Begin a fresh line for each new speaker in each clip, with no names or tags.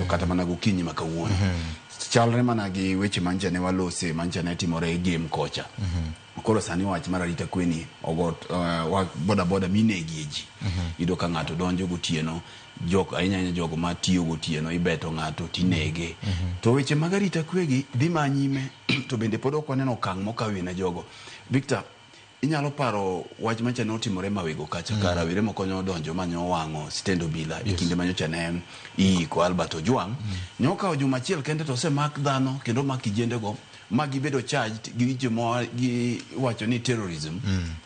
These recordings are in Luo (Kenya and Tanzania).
kata mana gokinyi makawuono chalre mana gi weche manja ne walose manja ne timore game kocha koro sani wach mar arita kweni ogot boda minegi ji ido ka ng'ato donjo gotieno jok ainya jogo matiyo gotieno ibeto ng'ato tinege to weche mag arita kwegi dhi manyime to bende pod ok waneno okang' mokawi na jogo Victor inyalo paro wach mancha ne otimore mawego kacha kara wire moko nyodonjo manyo wang'o stendo bila kinde manyocha ne ko Albert Ojwang nyoka juma achiel kende to osemak dhano kendo mak kijende go magi bedo charged gi joma gi wacho ni terrorism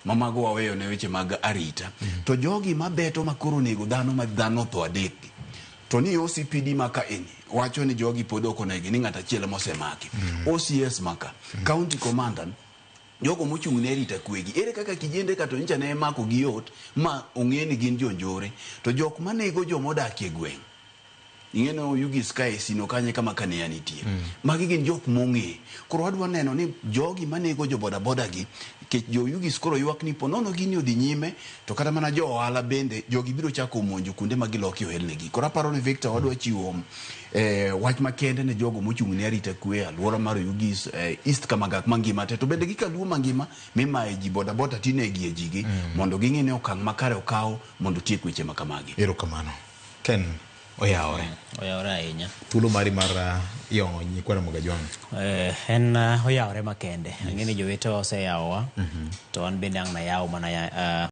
mamago waweyo ne weche mag arita to jogi mabeto makoro nego dhano ma dhano to adek to ni OCPD maka eni wacho ni jogi podoko negi ni ng'ata achiel mosemaki OCS maka county commandant jogo mochung' ne rita kwegi ere kaka kijende kato ncha ne mako gi yot ma ong'eni gin jonjore to jok manego jomodak e gweng' ing'eno Yugi Sky sino kanye kama kane anitie magi gin jok mong'e koro adwa neno ni jogi manego jo boda gi ke jo Yugi skoro ywak ni ponono gini odhi nyime to kata mana jo ohala bende jogi biro chako monjo kunde magiloki ohelnegi koro aparo ni Victor wadwa chiwo wach makende ne jogo mochung' ne arita kwe alwora mar Yugi East Kamagak mangima te to bende gikaluo mangima mimaye ji boda tinegi e jigi mondo ging'e ne okang' makare okaw mondo tiek weche makamagi
erokamano Ken oyawore
ahinya
thuolo mari mar yong'o nyikwara Mogajwang
en oyawore makende ang'eni jowete oseyawa to an bende ang' na yaw mana